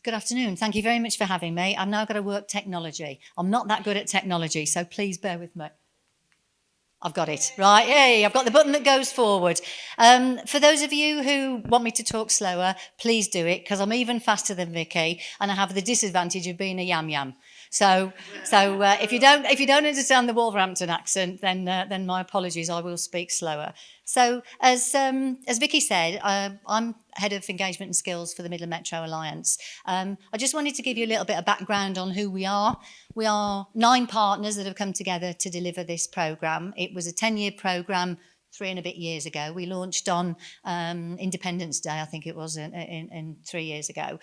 Good afternoon. Thank you very much for having me. I'm now going to work technology. I'm not that good at technology, so please bear with me. I've got it. Right, yay, I've got the button that goes forward. For those of you who want me to talk slower, please do it, because I'm even faster than Vicky, and I have the disadvantage of being a yam-yam. So if you don't understand the Wolverhampton accent, then my apologies. I will speak slower. So as Vicky said, I'm head of engagement and skills for the Midland Metro Alliance. I just wanted to give you a little bit of background on who we are. We are 9 partners that have come together to deliver this programme. It was a 10-year programme 3 and a bit years ago. We launched on Independence Day, I think it was, in 3 years ago.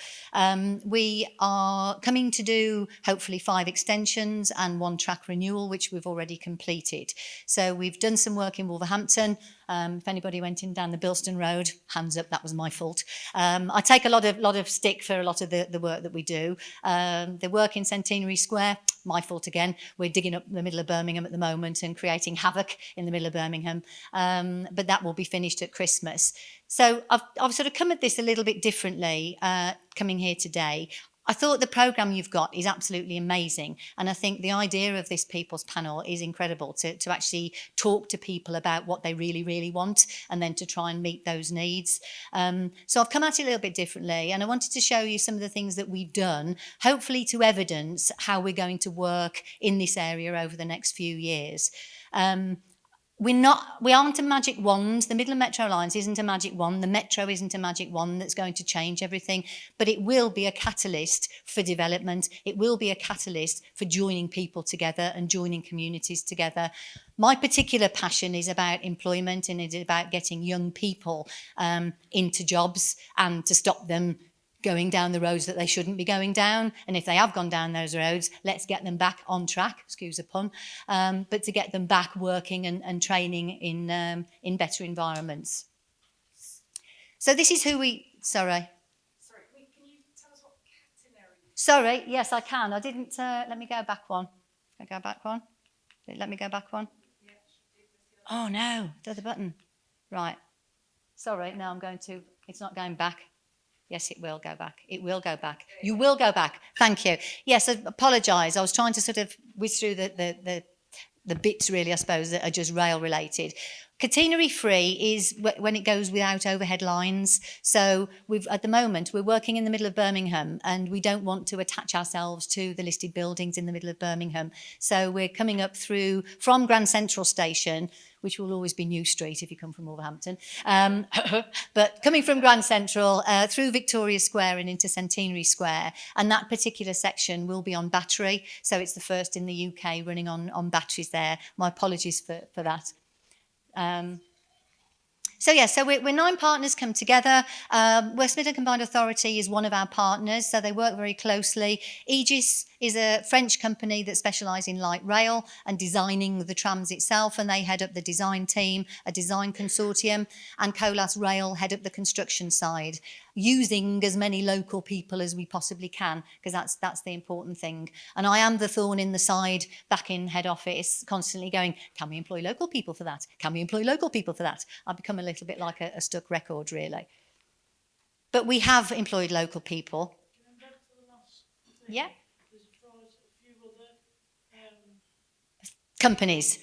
We are coming to do hopefully 5 extensions and 1 track renewal, which we've already completed. So we've done some work in Wolverhampton. If anybody went in down the Bilston Road, hands up, that was my fault. I take a lot of stick for a lot of the work that we do. The work in Centenary Square, my fault again. We're digging up the middle of Birmingham at the moment and creating havoc in the middle of Birmingham. But that will be finished at Christmas. So I've sort of come at this a little bit differently, coming here today. I thought the programme you've got is absolutely amazing. And I think the idea of this People's Panel is incredible, to actually talk to people about what they really, really want and then to try and meet those needs. So I've come at it a little bit differently, and I wanted to show you some of the things that we've done, hopefully to evidence how we're going to work in this area over the next few years. We aren't a magic wand. The Midland Metro Alliance isn't a magic wand. The Metro isn't a magic wand that's going to change everything, but it will be a catalyst for development. It will be a catalyst for joining people together and joining communities together. My particular passion is about employment, and it's about getting young people into jobs and to stop them going down the roads that they shouldn't be going down. And if they have gone down those roads, let's get them back on track, excuse the pun, but to get them back working and training in better environments. So this is who we, sorry. Can you tell us what catenary is? Sorry, yes, I can. I didn't, let me go back one. Can I go back one? Let me go back one. Oh no, the other button. Right. Sorry, no, it's not going back. Yes, it will go back. It will go back. You will go back. Thank you. Yes, I apologise. I was trying to sort of whiz through the bits, really, I suppose, that are just rail related. Catenary free is when it goes without overhead lines. So at the moment, we're working in the middle of Birmingham, and we don't want to attach ourselves to the listed buildings in the middle of Birmingham. So we're coming up from Grand Central Station, which will always be New Street if you come from Wolverhampton, but coming from Grand Central through Victoria Square and into Centenary Square, and that particular section will be on battery, so it's the first in the UK running on batteries there. My apologies for that. So we're 9 partners come together. West Midland Combined Authority is one of our partners, so they work very closely. Aegis is a French company that specialise in light rail and designing the trams itself, and they head up the design team, a design consortium, and Colas Rail head up the construction side, using as many local people as we possibly can, because that's the important thing. And I am the thorn in the side back in head office, constantly going, can we employ local people for that? Can we employ local people for that? I've become a little bit like a stuck record, really. But we have employed local people. Yeah. Companies.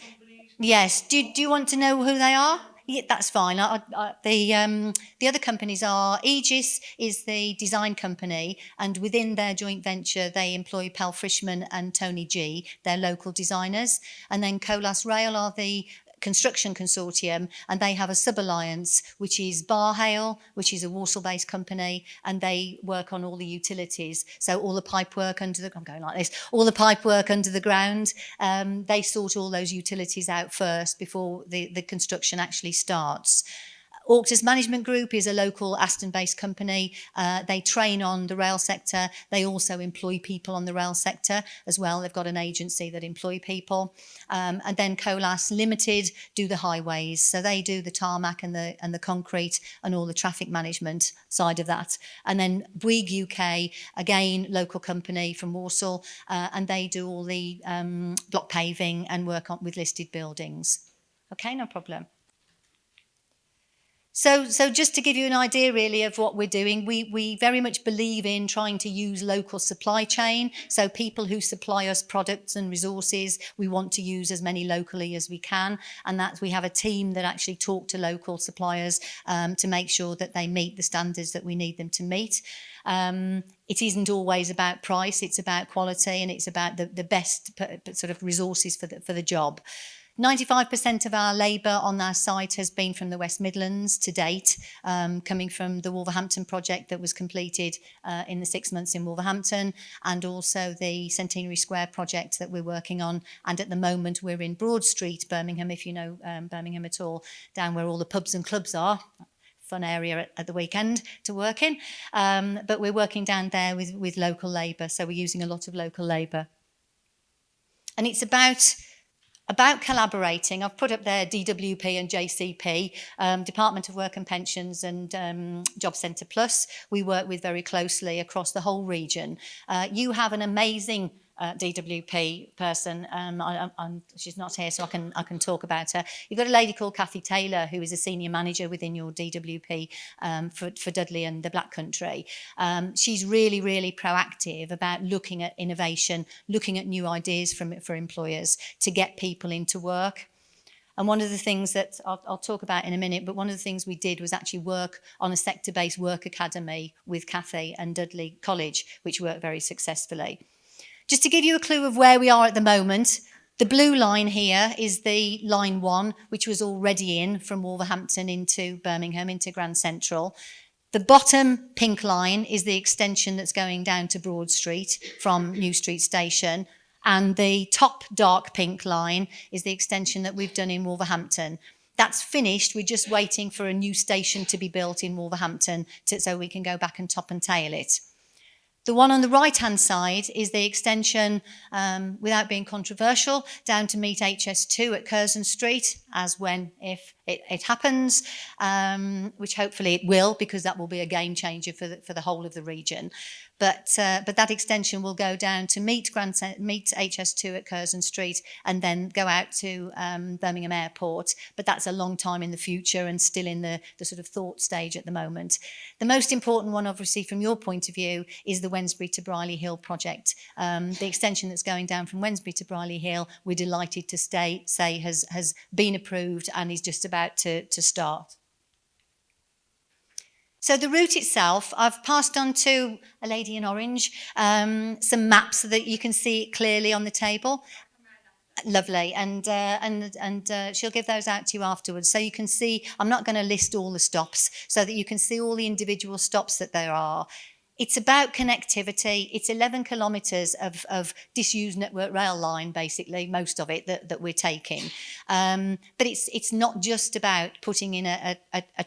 Yes. Do you want to know who they are? Yeah, that's fine. The other companies are, Aegis is the design company, and within their joint venture they employ Pell Frischman and Tony G, they're local designers. And then Colas Rail are the construction consortium, and they have a sub-alliance, which is Barhale, which is a Walsall-based company, and they work on all the utilities. So all the pipe work all the pipe work under the ground, they sort all those utilities out first before the construction actually starts. Auctus Management Group is a local Aston-based company. They train on the rail sector. They also employ people on the rail sector as well. They've got an agency that employ people. And then Colas Limited do the highways. So they do the tarmac and the concrete and all the traffic management side of that. And then Bouygues UK, again, local company from Walsall, and they do all the block paving and work with listed buildings. Okay, no problem. So just to give you an idea really of what we're doing, we very much believe in trying to use local supply chain. So people who supply us products and resources, we want to use as many locally as we can. And that's, we have a team that actually talk to local suppliers to make sure that they meet the standards that we need them to meet. It isn't always about price, it's about quality, and it's about the best sort of resources for the job. 95% of our labour on our site has been from the West Midlands to date, coming from the Wolverhampton project that was completed in the 6 months in Wolverhampton, and also the Centenary Square project that we're working on. And at the moment we're in Broad Street, Birmingham, if you know Birmingham at all, down where all the pubs and clubs are. Fun area at the weekend to work in. But we're working down there with local labour, so we're using a lot of local labour. And it's about collaborating. I've put up there DWP and JCP, Department of Work and Pensions and Job Centre Plus. We work with very closely across the whole region. You have an amazing DWP person. She's not here, so I can talk about her. You've got a lady called Kathy Taylor, who is a senior manager within your DWP for Dudley and the Black Country. She's really, really proactive about looking at innovation, looking at new ideas for employers to get people into work. And one of the things that I'll talk about in a minute, but one of the things we did was actually work on a sector-based work academy with Kathy and Dudley College, which worked very successfully. Just to give you a clue of where we are at the moment, the blue line here is the line 1, which was already in from Wolverhampton into Birmingham, into Grand Central. The bottom pink line is the extension that's going down to Broad Street from New Street Station. And the top dark pink line is the extension that we've done in Wolverhampton. That's finished. We're just waiting for a new station to be built in Wolverhampton so we can go back and top and tail it. The one on the right-hand side is the extension, without being controversial, down to meet HS2 at Curzon Street, as when, if it happens, which hopefully it will, because that will be a game changer for the whole of the region. But that extension will go down to meet HS2 at Curzon Street and then go out to Birmingham Airport. But that's a long time in the future and still in the sort of thought stage at the moment. The most important one, obviously, from your point of view, is the Wednesbury to Brierley Hill project. The extension that's going down from Wednesbury to Brierley Hill, we're delighted to say has been approved and is just about to start. So the route itself, I've passed on to a lady in orange some maps so that you can see it clearly on the table. Lovely, and she'll give those out to you afterwards, so you can see. I'm not going to list all the stops, so that you can see all the individual stops that there are. It's about connectivity. It's 11 kilometres of disused network rail line, basically, most of it that we're taking. But it's not just about putting in a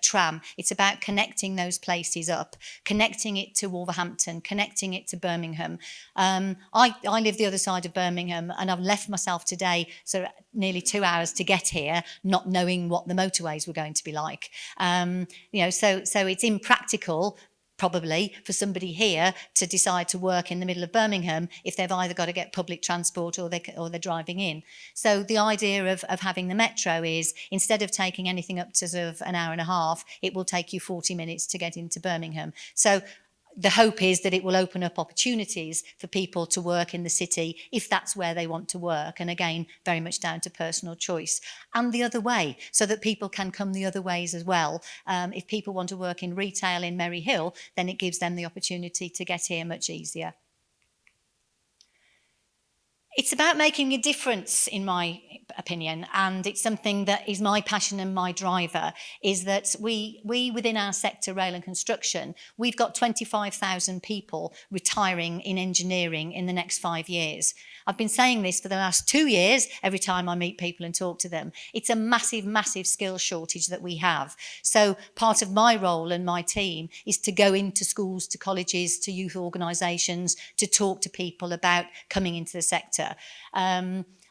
tram. It's about connecting those places up, connecting it to Wolverhampton, connecting it to Birmingham. I live the other side of Birmingham, and I've left myself today, so nearly 2 hours to get here, not knowing what the motorways were going to be like. So it's impractical, probably, for somebody here to decide to work in the middle of Birmingham if they've either got to get public transport or they're driving in. So the idea of having the metro is, instead of taking anything up to sort of an hour and a half, it will take you 40 minutes to get into Birmingham. So the hope is that it will open up opportunities for people to work in the city if that's where they want to work. And again, very much down to personal choice. And the other way, so that people can come the other ways as well. If people want to work in retail in Merry Hill, then it gives them the opportunity to get here much easier. It's about making a difference, in my opinion, and it's something that is my passion and my driver, is that we within our sector, rail and construction, we've got 25,000 people retiring in engineering in the next 5 years. I've been saying this for the last 2 years, every time I meet people and talk to them. It's a massive, massive skill shortage that we have. So part of my role and my team is to go into schools, to colleges, to youth organisations, to talk to people about coming into the sector.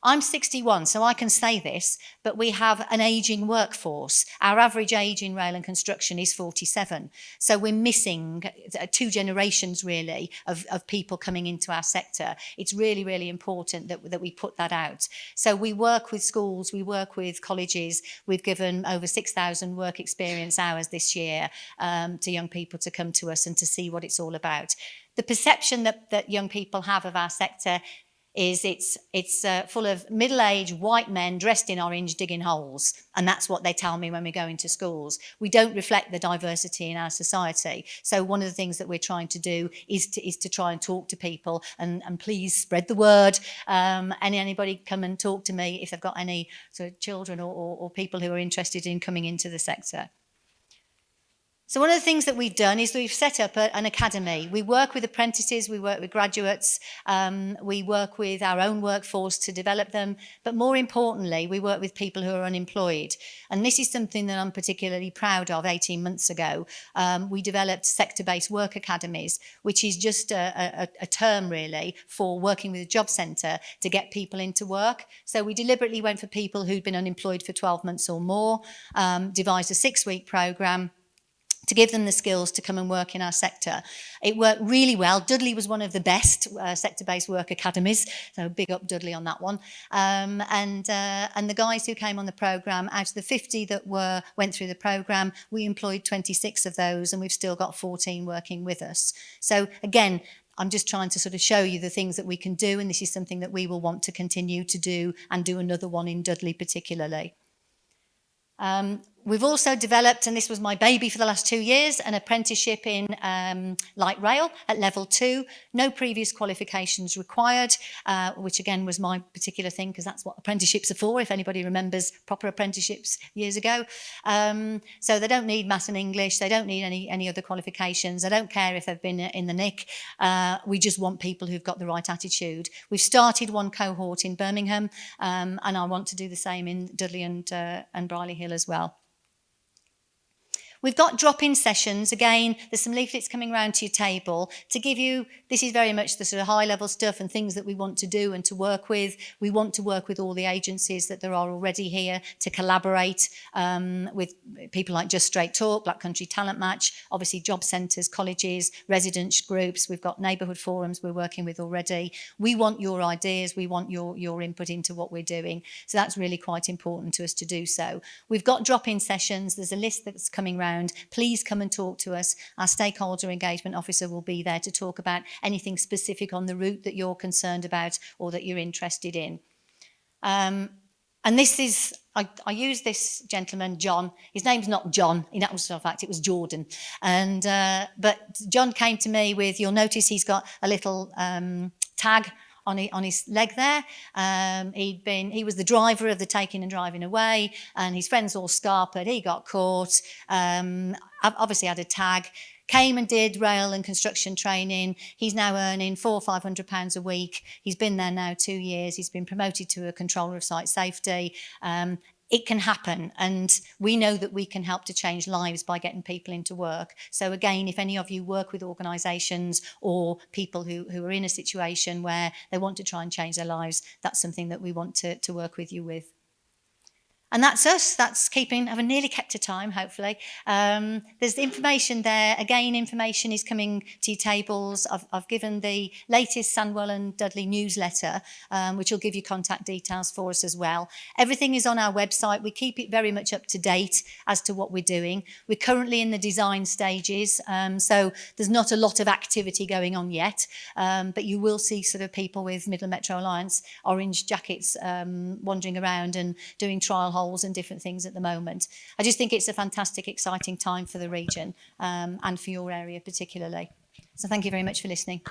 I'm 61, so I can say this, but we have an ageing workforce. Our average age in rail and construction is 47. So we're missing 2 generations, really, of people coming into our sector. It's really, really important that we put that out. So we work with schools, we work with colleges. We've given over 6,000 work experience hours this year to young people to come to us and to see what it's all about. The perception that young people have of our sector is it's full of middle-aged white men dressed in orange digging holes, and that's what they tell me when we go into schools. We don't reflect the diversity in our society. So one of the things that we're trying to do is to try and talk to people, and please spread the word. And anybody come and talk to me if they've got any sort of children or people who are interested in coming into the sector. So one of the things that we've done is we've set up an academy. We work with apprentices, we work with graduates, we work with our own workforce to develop them, but more importantly, we work with people who are unemployed. And this is something that I'm particularly proud of. 18 months ago, we developed sector-based work academies, which is just a term really for working with a job centre to get people into work. So we deliberately went for people who'd been unemployed for 12 months or more, devised a 6-week programme to give them the skills to come and work in our sector. It worked really well. Dudley was one of the best sector-based work academies, so big up Dudley on that one. And the guys who came on the programme, out of the 50 that went through the programme, we employed 26 of those, and we've still got 14 working with us. So again, I'm just trying to sort of show you the things that we can do, and this is something that we will want to continue to do, and do another one in Dudley particularly. We've also developed, and this was my baby for the last 2 years, an apprenticeship in light rail at level 2. No previous qualifications required, which again was my particular thing, because that's what apprenticeships are for, if anybody remembers proper apprenticeships years ago. So they don't need maths and English, they don't need any other qualifications, they don't care if they've been in the nick. We just want people who've got the right attitude. We've started one cohort in Birmingham, and I want to do the same in Dudley and Brierley Hill as well. We've got drop-in sessions. Again, there's some leaflets coming around to your table to give you, this is very much the sort of high-level stuff and things that we want to do and to work with. We want to work with all the agencies that there are already here to collaborate with people like Just Straight Talk, Black Country Talent Match, obviously job centres, colleges, residence groups. We've got neighbourhood forums we're working with already. We want your ideas. We want your input into what we're doing. So that's really quite important to us to do so. We've got drop-in sessions. There's a list that's coming round. Please come and talk to us. Our stakeholder engagement officer will be there to talk about anything specific on the route that you're concerned about or that you're interested in. And this is, I use this gentleman, John. His name's not John, in actual fact, it was Jordan. And but John came to me with, you'll notice he's got a little tag on his leg there. He was the driver of the taking and driving away, and his friends all scarpered. He got caught, obviously had a tag, came and did rail and construction training. He's now earning £400 or £500 a week. He's been there now 2 years. He's been promoted to a controller of site safety. It can happen, and we know that we can help to change lives by getting people into work. So again, if any of you work with organisations or people who are in a situation where they want to try and change their lives, that's something that we want to work with you with. And that's us. That's I've nearly kept to time, hopefully. There's information there. Again, information is coming to your tables. I've given the latest Sandwell and Dudley newsletter, which will give you contact details for us as well. Everything is on our website. We keep it very much up to date as to what we're doing. We're currently in the design stages, so there's not a lot of activity going on yet, but you will see sort of people with Midland Metro Alliance orange jackets wandering around and doing trial holes and different things at the moment. I just think it's a fantastic, exciting time for the region and for your area particularly. So thank you very much for listening.